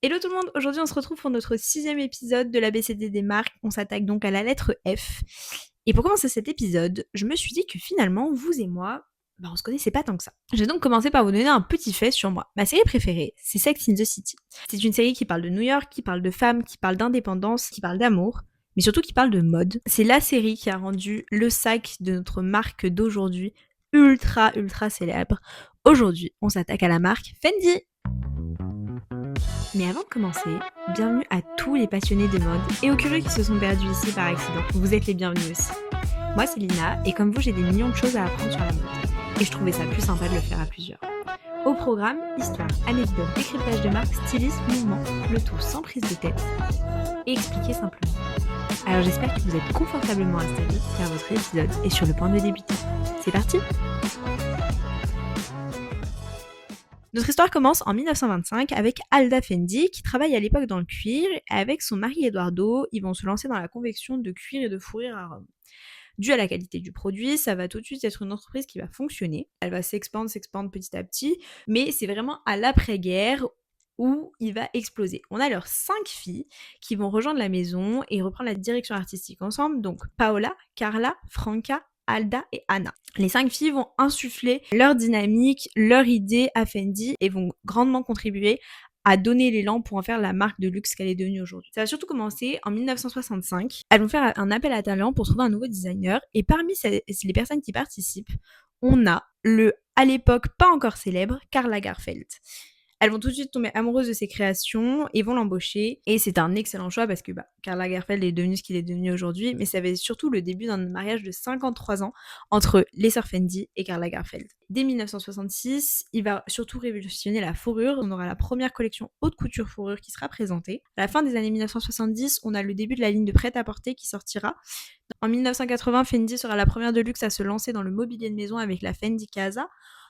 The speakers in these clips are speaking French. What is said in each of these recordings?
Hello tout le monde, aujourd'hui on se retrouve pour notre 6e épisode de l'ABCD des marques. On s'attaque donc à la lettre F. Et pour commencer cet épisode, je me suis dit que finalement, vous et moi, on se connaissait pas tant que ça. J'ai donc commencé par vous donner un petit fait sur moi. Ma série préférée, c'est Sex in the City. C'est une série qui parle de New York, qui parle de femmes, qui parle d'indépendance, qui parle d'amour, mais surtout qui parle de mode. C'est la série qui a rendu le sac de notre marque d'aujourd'hui ultra célèbre. Aujourd'hui, on s'attaque à la marque Fendi. Mais avant de commencer, bienvenue à tous les passionnés de mode et aux curieux qui se sont perdus ici par accident. Vous êtes les bienvenus aussi. Moi c'est Lina et comme vous j'ai des millions de choses à apprendre sur la mode. Et je trouvais ça plus sympa de le faire à plusieurs. Au programme, histoire, anecdotes, décryptage de marques, stylisme, mouvement, le tout sans prise de tête et expliqué simplement. Alors j'espère que vous êtes confortablement installés car votre épisode est sur le point de débuter. C'est parti! Notre histoire commence en 1925 avec Alda Fendi qui travaille à l'époque dans le cuir et avec son mari Eduardo, ils vont se lancer dans la confection de cuir et de fourrure à Rome. Dû à la qualité du produit, ça va tout de suite être une entreprise qui va fonctionner. Elle va s'expandre petit à petit, mais c'est vraiment à l'après-guerre où il va exploser. On a leurs 5 filles qui vont rejoindre la maison et reprendre la direction artistique ensemble, donc Paola, Carla, Franca, Alda et Anna. Les 5 filles vont insuffler leur dynamique, leur idée à Fendi et vont grandement contribuer à donner l'élan pour en faire la marque de luxe qu'elle est devenue aujourd'hui. Ça va surtout commencer en 1965. Elles vont faire un appel à talent pour trouver un nouveau designer et parmi les personnes qui participent, on a à l'époque pas encore célèbre, Karl Lagerfeld. Elles vont tout de suite tomber amoureuses de ses créations et vont l'embaucher. Et c'est un excellent choix parce que Karl Lagerfeld est devenu ce qu'il est devenu aujourd'hui, mais ça va être surtout le début d'un mariage de 53 ans entre les sœurs Fendi et Karl Lagerfeld. Dès 1966, il va surtout révolutionner la fourrure. On aura la première collection haute couture fourrure qui sera présentée. À la fin des années 1970, on a le début de la ligne de prêt-à-porter qui sortira. En 1980, Fendi sera la première de luxe à se lancer dans le mobilier de maison avec la Fendi Casa.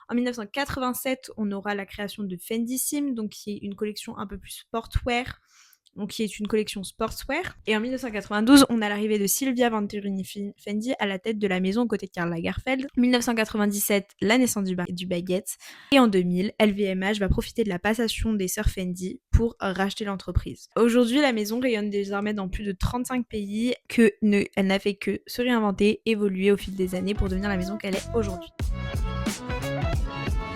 En 1987, on aura la création de Fendissime, donc qui est une collection un peu plus sportwear, donc qui est une collection sportswear. Et en 1992, on a l'arrivée de Silvia Venturini Fendi à la tête de la maison aux côtés de Karl Lagerfeld. 1997, la naissance du baguette. Et en 2000, LVMH va profiter de la passation des sœurs Fendi pour racheter l'entreprise. Aujourd'hui, la maison rayonne désormais dans plus de 35 pays, elle n'a fait que se réinventer, évoluer au fil des années pour devenir la maison qu'elle est aujourd'hui.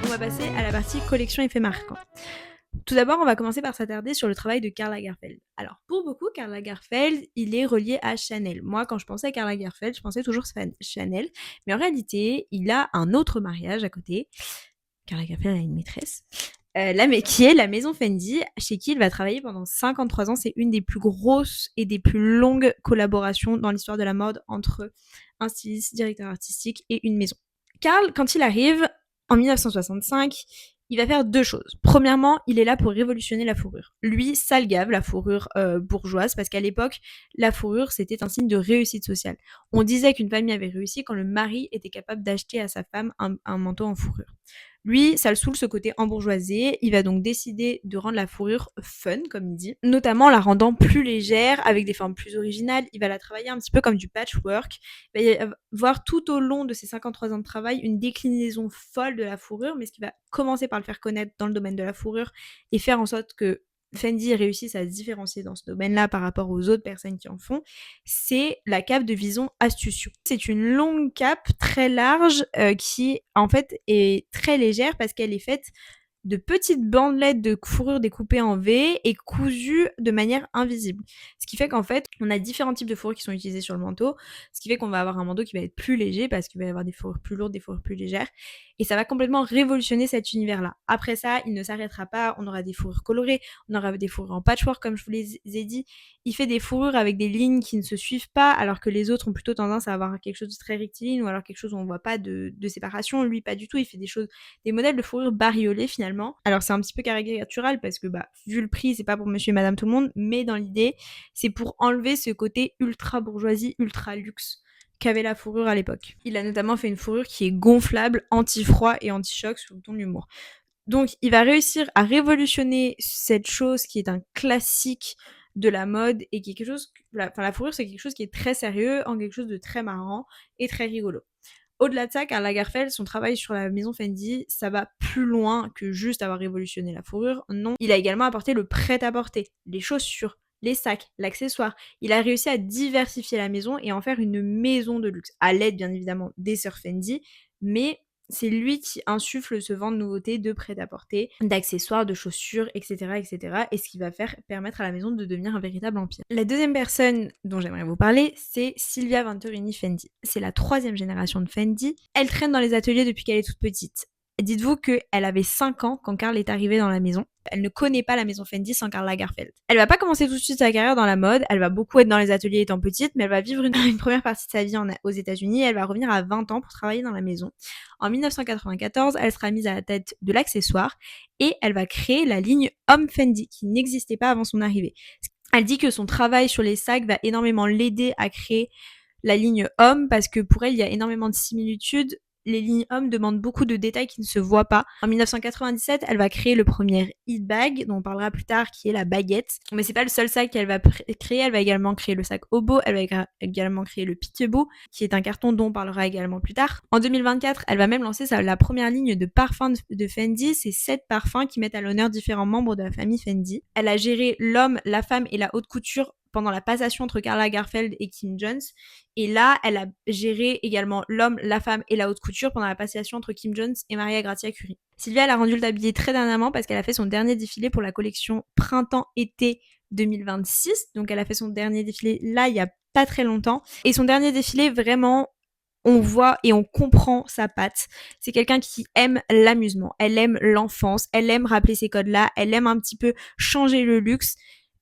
On va passer à la partie collection effets marquants. Tout d'abord, on va commencer par s'attarder sur le travail de Karl Lagerfeld. Alors, pour beaucoup, Karl Lagerfeld, il est relié à Chanel. Moi, quand je pensais à Karl Lagerfeld, je pensais toujours Chanel. Mais en réalité, il a un autre mariage à côté. Karl Lagerfeld a une maîtresse. Qui est la maison Fendi, chez qui il va travailler pendant 53 ans. C'est une des plus grosses et des plus longues collaborations dans l'histoire de la mode entre un styliste, directeur artistique et une maison. Karl, quand il arrive, en 1965, il va faire 2 choses. Premièrement, il est là pour révolutionner la fourrure. Lui, ça le gave, la fourrure bourgeoise, parce qu'à l'époque, la fourrure, c'était un signe de réussite sociale. On disait qu'une famille avait réussi quand le mari était capable d'acheter à sa femme un manteau en fourrure. Lui, ça le saoule ce côté embourgeoisé. Il va donc décider de rendre la fourrure fun, comme il dit, notamment la rendant plus légère, avec des formes plus originales. Il va la travailler un petit peu comme du patchwork. Il va y avoir tout au long de ses 53 ans de travail une déclinaison folle de la fourrure, mais ce qui va commencer par le faire connaître dans le domaine de la fourrure et faire en sorte que Fendi réussisse à se différencier dans ce domaine-là par rapport aux autres personnes qui en font, c'est la cape de Vison Astucio. C'est une longue cape très large qui en fait est très légère parce qu'elle est faite de petites bandelettes de fourrure découpées en V et cousues de manière invisible. Ce qui fait qu'en fait, on a différents types de fourrures qui sont utilisées sur le manteau, ce qui fait qu'on va avoir un manteau qui va être plus léger parce qu'il va y avoir des fourrures plus lourdes, des fourrures plus légères, et ça va complètement révolutionner cet univers-là. Après ça, il ne s'arrêtera pas, on aura des fourrures colorées, on aura des fourrures en patchwork comme je vous les ai dit, il fait des fourrures avec des lignes qui ne se suivent pas alors que les autres ont plutôt tendance à avoir quelque chose de très rectiligne ou alors quelque chose où on voit pas de séparation, lui pas du tout, il fait des modèles de fourrure bariolés finalement. Alors c'est un petit peu caricatural parce que vu le prix, c'est pas pour monsieur et madame tout le monde, mais dans l'idée, c'est pour enlever ce côté ultra bourgeoisie, ultra luxe qu'avait la fourrure à l'époque. Il a notamment fait une fourrure qui est gonflable, anti-froid et anti-choc sous le ton de l'humour. Donc il va réussir à révolutionner cette chose qui est un classique de la mode et quelque chose, la fourrure c'est quelque chose qui est très sérieux en quelque chose de très marrant et très rigolo. Au-delà de ça, Karl Lagerfeld, son travail sur la maison Fendi, ça va plus loin que juste avoir révolutionné la fourrure. Non, il a également apporté le prêt-à-porter, les chaussures, les sacs, l'accessoire. Il a réussi à diversifier la maison et en faire une maison de luxe, à l'aide bien évidemment des sœurs Fendi, mais c'est lui qui insuffle ce vent de nouveautés, de prêt-à-porter, d'accessoires, de chaussures, etc., etc. Et ce qui va permettre à la maison de devenir un véritable empire. La deuxième personne dont j'aimerais vous parler, c'est Silvia Venturini Fendi. C'est la 3e génération de Fendi. Elle traîne dans les ateliers depuis qu'elle est toute petite. Dites-vous qu'elle avait 5 ans quand Karl est arrivé dans la maison. Elle ne connaît pas la maison Fendi sans Karl Lagerfeld. Elle va pas commencer tout de suite sa carrière dans la mode, elle va beaucoup être dans les ateliers étant petite, mais elle va vivre une première partie de sa vie aux États-Unis et elle va revenir à 20 ans pour travailler dans la maison. En 1994, elle sera mise à la tête de l'accessoire et elle va créer la ligne Homme Fendi qui n'existait pas avant son arrivée. Elle dit que son travail sur les sacs va énormément l'aider à créer la ligne Homme parce que pour elle, il y a énormément de similitudes. Les lignes hommes demandent beaucoup de détails qui ne se voient pas. En 1997, elle va créer le premier Eat Bag, dont on parlera plus tard, qui est la baguette. Mais c'est pas le seul sac qu'elle va créer. Elle va également créer le sac Hobo. Elle va également créer le Peekaboo, qui est un carton dont on parlera également plus tard. En 2024, elle va même lancer la première ligne de parfums de Fendi. C'est 7 parfums qui mettent à l'honneur différents membres de la famille Fendi. Elle a géré l'homme, la femme et la haute couture pendant la passation entre Karl Lagerfeld et Kim Jones. Et là, elle a géré également l'homme, la femme et la haute couture pendant la passation entre Kim Jones et Maria Grazia Curie. Sylvia, elle a rendu le tablier très dernièrement parce qu'elle a fait son dernier défilé pour la collection Printemps-été 2026. Donc elle a fait son dernier défilé là, il y a pas très longtemps. Et son dernier défilé, vraiment, on voit et on comprend sa patte. C'est quelqu'un qui aime l'amusement, elle aime l'enfance, elle aime rappeler ces codes-là, elle aime un petit peu changer le luxe.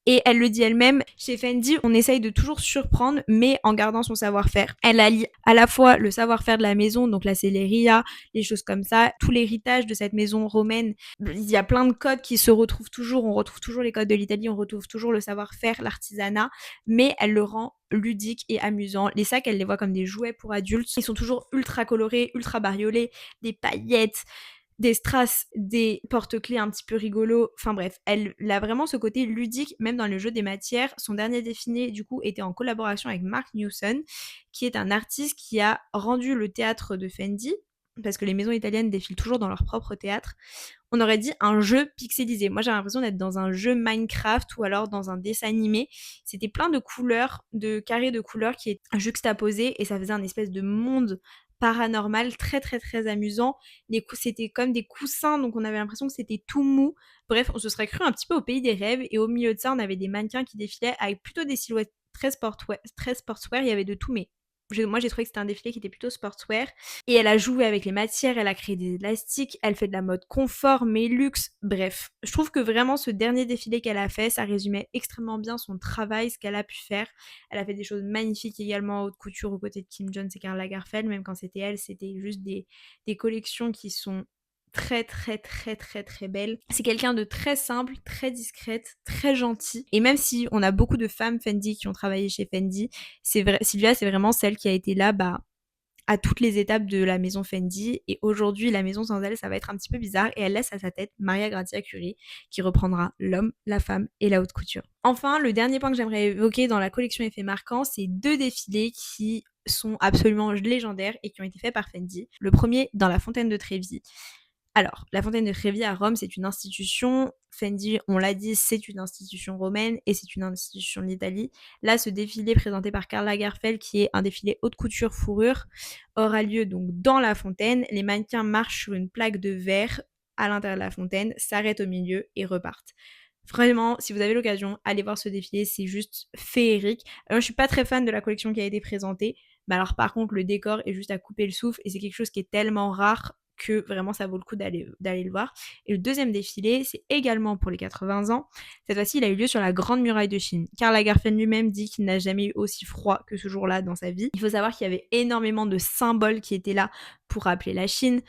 Et elle le dit elle-même, chez Fendi, on essaye de toujours surprendre, mais en gardant son savoir-faire. Elle allie à la fois le savoir-faire de la maison, donc la selleria, les choses comme ça, tout l'héritage de cette maison romaine. Il y a plein de codes qui se retrouvent toujours, on retrouve toujours les codes de l'Italie, on retrouve toujours le savoir-faire, l'artisanat, mais elle le rend ludique et amusant. Les sacs, elle les voit comme des jouets pour adultes. Ils sont toujours ultra colorés, ultra bariolés, des paillettes, des strass, des porte-clés un petit peu rigolos. Enfin bref, elle a vraiment ce côté ludique, même dans le jeu des matières. Son dernier défilé, du coup, était en collaboration avec Mark Newson, qui est un artiste qui a rendu le théâtre de Fendi, parce que les maisons italiennes défilent toujours dans leur propre théâtre. On aurait dit un jeu pixelisé. Moi, j'ai l'impression d'être dans un jeu Minecraft ou alors dans un dessin animé. C'était plein de couleurs, de carrés de couleurs qui étaient juxtaposés et ça faisait un espèce de monde paranormal très très très amusant. C'était comme des coussins, donc on avait l'impression que c'était tout mou. Bref, on se serait cru un petit peu au pays des rêves et au milieu de ça, on avait des mannequins qui défilaient avec plutôt des silhouettes très sportswear. Il y avait de tout, mais moi j'ai trouvé que c'était un défilé qui était plutôt sportswear. Et elle a joué avec les matières, elle a créé des élastiques, elle fait de la mode confort, mais luxe, bref. Je trouve que vraiment ce dernier défilé qu'elle a fait, ça résumait extrêmement bien son travail, ce qu'elle a pu faire. Elle a fait des choses magnifiques également en haute couture aux côtés de Kim Jones et Karl Lagerfeld, même quand c'était elle, c'était juste des collections qui sont très très très très très belle. C'est quelqu'un de très simple, très discrète, très gentil. Et même si on a beaucoup de femmes Fendi qui ont travaillé chez Fendi, c'est vrai, Sylvia c'est vraiment celle qui a été là à toutes les étapes de la maison Fendi. Et aujourd'hui, la maison sans elle, ça va être un petit peu bizarre. Et elle laisse à sa tête Maria Grazia Curie, qui reprendra l'homme, la femme et la haute couture. Enfin, le dernier point que j'aimerais évoquer dans la collection Effet Marquant, c'est 2 défilés qui sont absolument légendaires et qui ont été faits par Fendi. Le premier, dans la Fontaine de Trévi. Alors, la Fontaine de Trévi à Rome, c'est une institution. Fendi, on l'a dit, c'est une institution romaine et c'est une institution d'Italie. Là, ce défilé présenté par Karl Lagerfeld, qui est un défilé haute couture fourrure, aura lieu donc dans la fontaine. Les mannequins marchent sur une plaque de verre à l'intérieur de la fontaine, s'arrêtent au milieu et repartent. Vraiment, si vous avez l'occasion, allez voir ce défilé, c'est juste féerique. Alors, je suis pas très fan de la collection qui a été présentée, mais alors par contre, le décor est juste à couper le souffle et c'est quelque chose qui est tellement rare que vraiment ça vaut le coup d'aller le voir. Et le deuxième défilé, c'est également pour les 80 ans. Cette fois-ci, il a eu lieu sur la Grande Muraille de Chine. Karl Lagerfeld lui-même dit qu'il n'a jamais eu aussi froid que ce jour-là dans sa vie. Il faut savoir qu'il y avait énormément de symboles qui étaient là pour rappeler la Chine.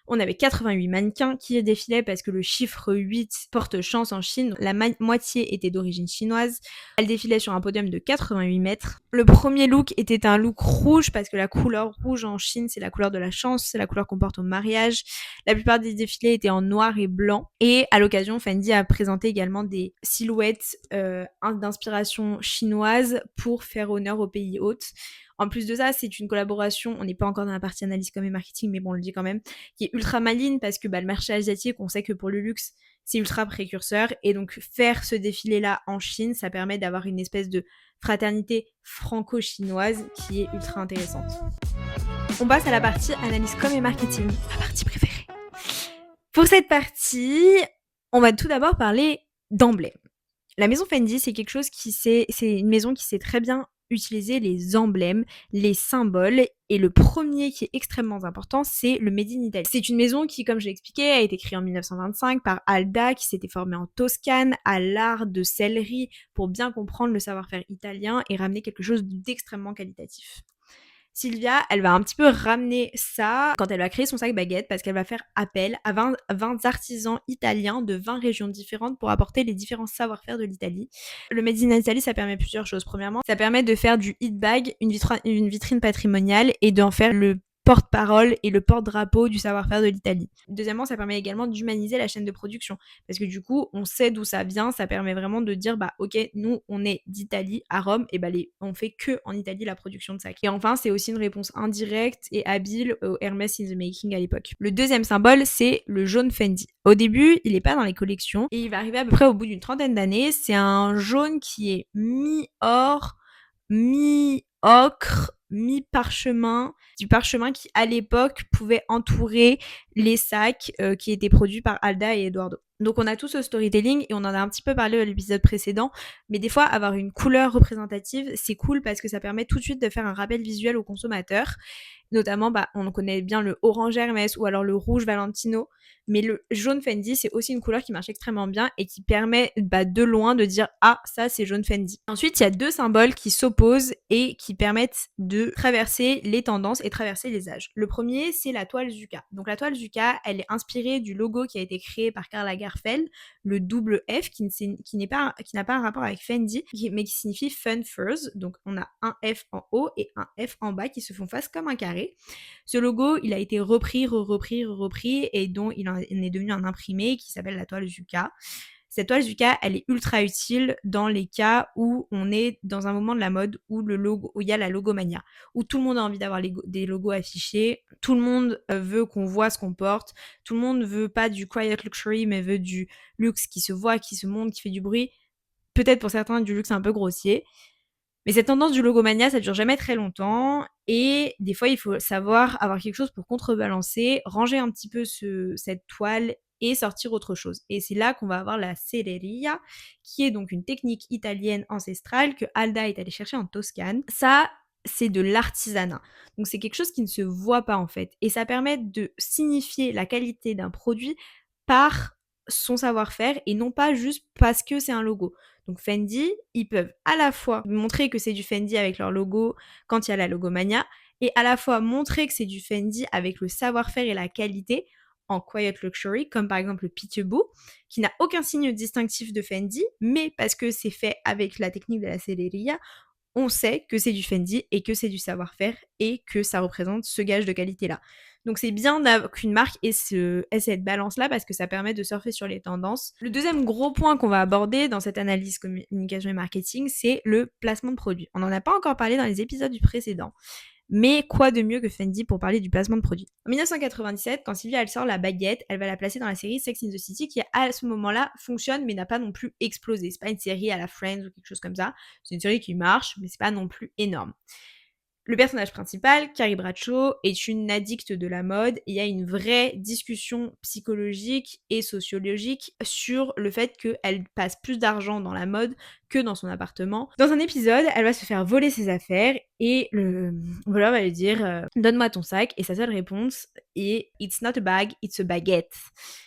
On avait 88 mannequins qui défilaient parce que le chiffre 8 porte chance en Chine. La moitié était d'origine chinoise. Elle défilait sur un podium de 88 mètres. Le premier look était un look rouge parce que la couleur rouge en Chine, c'est la couleur de la chance, c'est la couleur qu'on porte au mariage. La plupart des défilés étaient en noir et blanc. Et à l'occasion, Fendi a présenté également des silhouettes d'inspiration chinoise pour faire honneur au pays hôte. En plus de ça, c'est une collaboration, on n'est pas encore dans la partie analyse com et marketing, mais bon, on le dit quand même, qui est ultra maligne parce que le marché asiatique, on sait que pour le luxe, c'est ultra précurseur. Et donc, faire ce défilé-là en Chine, ça permet d'avoir une espèce de fraternité franco-chinoise qui est ultra intéressante. On passe à la partie analyse com et marketing, ma partie préférée. Pour cette partie, on va tout d'abord parler d'emblèmes. La maison Fendi, c'est une maison qui sait très bien utiliser les emblèmes, les symboles, et le premier qui est extrêmement important, c'est le Made in Italy. C'est une maison qui, comme je l'ai expliqué, a été créée en 1925 par Alda, qui s'était formée en Toscane, à l'art de sellerie, pour bien comprendre le savoir-faire italien et ramener quelque chose d'extrêmement qualitatif. Sylvia, elle va un petit peu ramener ça quand elle va créer son sac baguette parce qu'elle va faire appel à 20 artisans italiens de 20 régions différentes pour apporter les différents savoir-faire de l'Italie. Le Made in Italy, ça permet plusieurs choses. Premièrement, ça permet de faire du hit bag une vitrine patrimoniale et d'en faire le porte-parole et le porte-drapeau du savoir-faire de l'Italie. Deuxièmement, ça permet également d'humaniser la chaîne de production parce que du coup, on sait d'où ça vient, ça permet vraiment de dire ok, nous on est d'Italie à Rome et on fait que en Italie la production de sacs. Et enfin, c'est aussi une réponse indirecte et habile au Hermès in the making à l'époque. Le deuxième symbole, c'est le jaune Fendi. Au début, il est pas dans les collections et il va arriver à peu près au bout d'une trentaine d'années. C'est un jaune qui est mi-or, mi-ocre, mi-parchemin, du parchemin qui à l'époque pouvait entourer les sacs qui étaient produits par Alda et Eduardo. Donc on a tout ce storytelling et on en a un petit peu parlé à l'épisode précédent, mais des fois avoir une couleur représentative, c'est cool parce que ça permet tout de suite de faire un rappel visuel au consommateur. Notamment, on connaît bien le orange Hermès ou alors le rouge Valentino, mais le jaune Fendi, c'est aussi une couleur qui marche extrêmement bien et qui permet de loin de dire « Ah, ça, c'est jaune Fendi ». Ensuite, il y a deux symboles qui s'opposent et qui permettent de traverser les tendances et traverser les âges. Le premier, c'est la toile Zucca. Donc la toile Zucca, elle est inspirée du logo qui a été créé par Karl Lagerfeld, le double F, qui n'a pas un rapport avec Fendi, mais qui signifie Fun Furs. Donc on a un F en haut et un F en bas qui se font face comme un carré. Ce logo, il a été repris et dont il en est devenu un imprimé qui s'appelle la toile Zucca. Cette toile Zucca, elle est ultra utile dans les cas où on est dans un moment de la mode où il y a la logomania, où tout le monde a envie d'avoir des logos affichés, tout le monde veut qu'on voit ce qu'on porte, tout le monde veut pas du quiet luxury, mais veut du luxe qui se voit, qui se montre, qui fait du bruit. Peut-être pour certains du luxe un peu grossier. Mais cette tendance du logomania, ça dure jamais très longtemps et des fois, il faut savoir avoir quelque chose pour contrebalancer, ranger un petit peu cette toile et sortir autre chose. Et c'est là qu'on va avoir la selleria, qui est donc une technique italienne ancestrale que Alda est allée chercher en Toscane. Ça, c'est de l'artisanat. Donc c'est quelque chose qui ne se voit pas en fait. Et ça permet de signifier la qualité d'un produit par son savoir-faire et non pas juste parce que c'est un logo. Donc Fendi, ils peuvent à la fois montrer que c'est du Fendi avec leur logo quand il y a la logomania et à la fois montrer que c'est du Fendi avec le savoir-faire et la qualité en quiet luxury, comme par exemple le Pitebou, qui n'a aucun signe distinctif de Fendi, mais parce que c'est fait avec la technique de la selleria, on sait que c'est du Fendi et que c'est du savoir-faire et que ça représente ce gage de qualité-là. Donc c'est bien qu'une marque ait cette balance-là parce que ça permet de surfer sur les tendances. Le deuxième gros point qu'on va aborder dans cette analyse communication et marketing, c'est le placement de produit. On n'en a pas encore parlé dans les épisodes du précédent. Mais quoi de mieux que Fendi pour parler du placement de produit? En 1997, quand Sylvia elle sort la baguette, elle va la placer dans la série Sex in the City qui à ce moment-là fonctionne mais n'a pas non plus explosé. C'est pas une série à la Friends ou quelque chose comme ça. C'est une série qui marche mais c'est pas non plus énorme. Le personnage principal, Carrie Bradshaw, est une addicte de la mode. Il y a une vraie discussion psychologique et sociologique sur le fait qu'elle passe plus d'argent dans la mode que dans son appartement. Dans un épisode, elle va se faire voler ses affaires et le voleur va lui dire donne-moi ton sac, et sa seule réponse est it's not a bag, it's a baguette.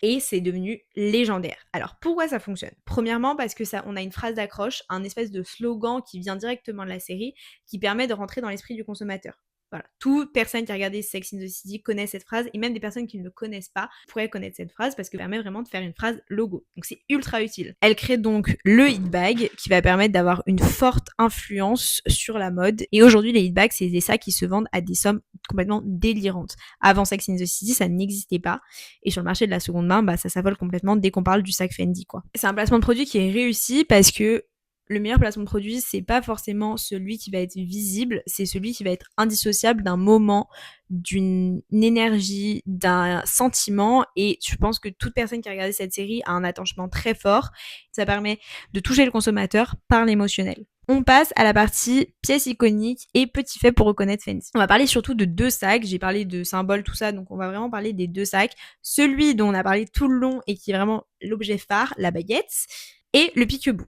Et c'est devenu légendaire. Alors pourquoi ça fonctionne? Premièrement parce que on a une phrase d'accroche, un espèce de slogan qui vient directement de la série, qui permet de rentrer dans l'esprit du consommateur. Voilà, toute personne qui a regardé Sex in the City connaît cette phrase, et même des personnes qui ne le connaissent pas pourraient connaître cette phrase parce qu'elle permet vraiment de faire une phrase logo. Donc c'est ultra utile. Elle crée donc le hit bag qui va permettre d'avoir une forte influence sur la mode. Et aujourd'hui, les hit bags, c'est des sacs qui se vendent à des sommes complètement délirantes. Avant Sex in the City, ça n'existait pas. Et sur le marché de la seconde main, ça s'affole complètement dès qu'on parle du sac Fendi, quoi. C'est un placement de produit qui est réussi parce que le meilleur placement de produit, c'est pas forcément celui qui va être visible, c'est celui qui va être indissociable d'un moment, d'une énergie, d'un sentiment. Et je pense que toute personne qui a regardé cette série a un attachement très fort. Ça permet de toucher le consommateur par l'émotionnel. On passe à la partie pièces iconiques et petits faits pour reconnaître Fendi. On va parler surtout de 2 sacs. J'ai parlé de symboles, tout ça, donc on va vraiment parler des 2 sacs. Celui dont on a parlé tout le long et qui est vraiment l'objet phare, la baguette, et le pique-bout.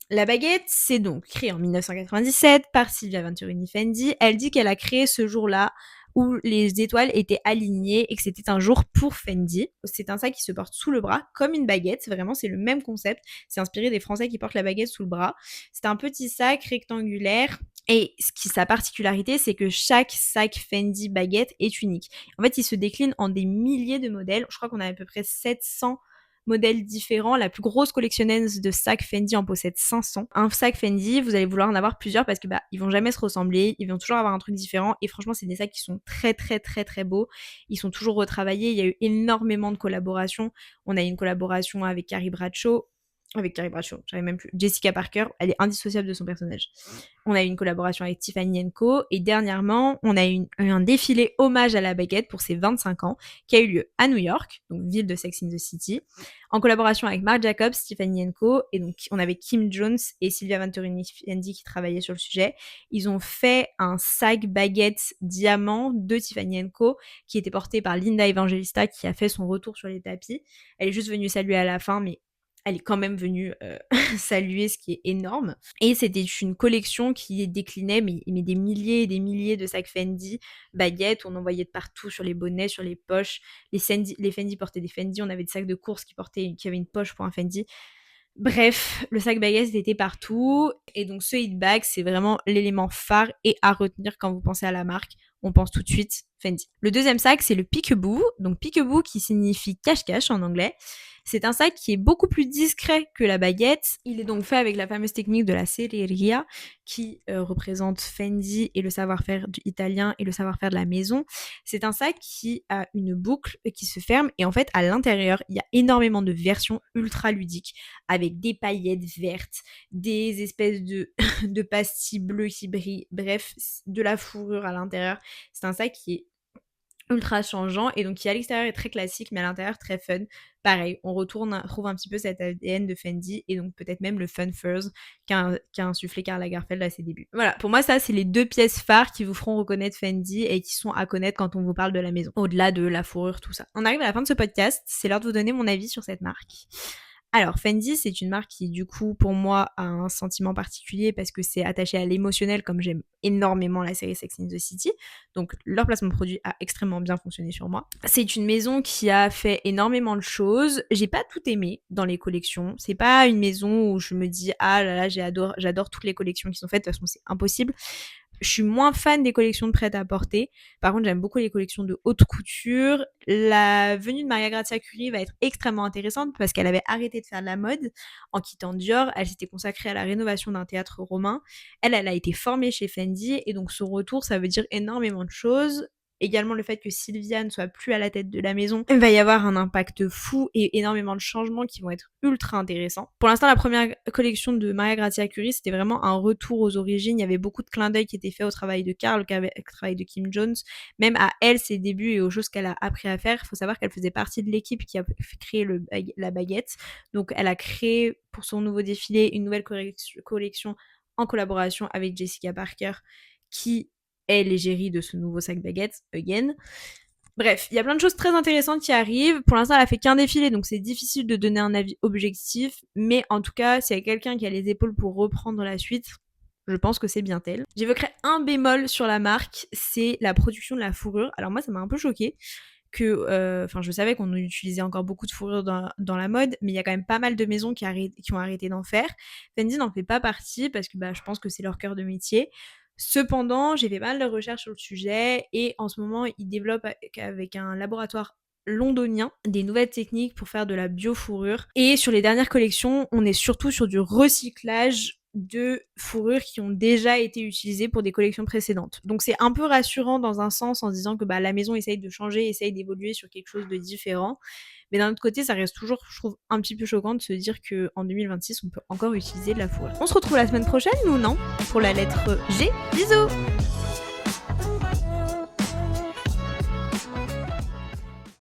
La baguette, c'est donc créé en 1997 par Silvia Venturini Fendi. Elle dit qu'elle a créé ce jour-là où les étoiles étaient alignées et que c'était un jour pour Fendi. C'est un sac qui se porte sous le bras comme une baguette. Vraiment, c'est le même concept. C'est inspiré des Français qui portent la baguette sous le bras. C'est un petit sac rectangulaire. Et sa particularité, c'est que chaque sac Fendi baguette est unique. En fait, il se décline en des milliers de modèles. Je crois qu'on a à peu près 700 modèles différents. La plus grosse collectionneuse de sacs Fendi en possède 500. Un sac Fendi, vous allez vouloir en avoir plusieurs parce que ils vont jamais se ressembler, ils vont toujours avoir un truc différent et franchement c'est des sacs qui sont très très très très beaux. Ils sont toujours retravaillés, il y a eu énormément de collaborations. On a eu une collaboration avec Carrie Bradshaw, j'avais même plus. Jessica Parker, elle est indissociable de son personnage. On a eu une collaboration avec Tiffany & Co. Et dernièrement, on a eu un défilé hommage à la baguette pour ses 25 ans qui a eu lieu à New York, donc ville de Sex and the City, en collaboration avec Marc Jacobs, Tiffany & Co. Et donc, on avait Kim Jones et Silvia Venturini Fendi qui travaillaient sur le sujet. Ils ont fait un sac baguette diamant de Tiffany & Co. qui était porté par Linda Evangelista qui a fait son retour sur les tapis. Elle est juste venue saluer à la fin, mais elle est quand même venue saluer, ce qui est énorme. Et c'était une collection qui déclinait mais des milliers et des milliers de sacs Fendi, baguettes, on en voyait de partout, sur les bonnets, sur les poches. Les Fendi portaient des Fendi, on avait des sacs de course qui avaient une poche pour un Fendi. Bref, le sac baguette était partout. Et donc ce hit bag, c'est vraiment l'élément phare et à retenir quand vous pensez à la marque. On pense tout de suite Fendi. Le deuxième sac, c'est le peekaboo. Donc peekaboo qui signifie cache-cache en anglais. C'est un sac qui est beaucoup plus discret que la baguette. Il est donc fait avec la fameuse technique de la serreria qui représente Fendi et le savoir-faire italien et le savoir-faire de la maison. C'est un sac qui a une boucle qui se ferme et en fait à l'intérieur, il y a énormément de versions ultra ludiques avec des paillettes vertes, des espèces de, de pastilles bleues qui brillent, bref, de la fourrure à l'intérieur. C'est un sac qui est ultra changeant et donc qui à l'extérieur est très classique mais à l'intérieur très fun. Pareil, on trouve un petit peu cet ADN de Fendi et donc peut-être même le fun furs qu'a insufflé Karl Lagerfeld à ses débuts. Voilà, pour moi ça c'est les 2 pièces phares qui vous feront reconnaître Fendi et qui sont à connaître quand on vous parle de la maison, au-delà de la fourrure, tout ça. On arrive à la fin de ce podcast, c'est l'heure de vous donner mon avis sur cette marque. Alors Fendi, c'est une marque qui du coup pour moi a un sentiment particulier parce que c'est attaché à l'émotionnel comme j'aime énormément la série Sex and the City. Donc leur placement de produit a extrêmement bien fonctionné sur moi. C'est une maison qui a fait énormément de choses. J'ai pas tout aimé dans les collections. C'est pas une maison où je me dis ah là là j'adore toutes les collections qui sont faites. De toute façon c'est impossible. Je suis moins fan des collections de prêt-à-porter. Par contre, j'aime beaucoup les collections de haute couture. La venue de Maria Grazia Curie va être extrêmement intéressante parce qu'elle avait arrêté de faire de la mode en quittant Dior. Elle s'était consacrée à la rénovation d'un théâtre romain. Elle a été formée chez Fendi et donc son retour, ça veut dire énormément de choses. Également le fait que Sylvia ne soit plus à la tête de la maison, il va y avoir un impact fou et énormément de changements qui vont être ultra intéressants. Pour l'instant, la première collection de Maria Grazia Curie, c'était vraiment un retour aux origines. Il y avait beaucoup de clins d'œil qui étaient faits au travail de Karl, au travail de Kim Jones, même à elle, ses débuts et aux choses qu'elle a appris à faire. Il faut savoir qu'elle faisait partie de l'équipe qui a créé la baguette. Donc elle a créé pour son nouveau défilé une nouvelle collection en collaboration avec Jessica Parker qui est l'égérie de ce nouveau sac baguette, again. Bref, il y a plein de choses très intéressantes qui arrivent. Pour l'instant, elle a fait qu'un défilé, donc c'est difficile de donner un avis objectif. Mais en tout cas, s'il y a quelqu'un qui a les épaules pour reprendre la suite, je pense que c'est bien elle. J'évoquerai un bémol sur la marque, c'est la production de la fourrure. Alors moi, ça m'a un peu choquée que, je savais qu'on utilisait encore beaucoup de fourrure dans la mode, mais il y a quand même pas mal de maisons qui ont arrêté d'en faire. Fendi n'en fait pas partie parce que je pense que c'est leur cœur de métier. Cependant, j'ai fait pas mal de recherches sur le sujet et en ce moment, ils développent avec un laboratoire londonien des nouvelles techniques pour faire de la biofourrure. Et sur les dernières collections, on est surtout sur du recyclage de fourrures qui ont déjà été utilisées pour des collections précédentes. Donc c'est un peu rassurant dans un sens en se disant que la maison essaye de changer, essaye d'évoluer sur quelque chose de différent. Mais d'un autre côté, ça reste toujours, je trouve, un petit peu choquant de se dire qu'en 2026, on peut encore utiliser de la fourrure. On se retrouve la semaine prochaine ou non? Pour la lettre G. Bisous!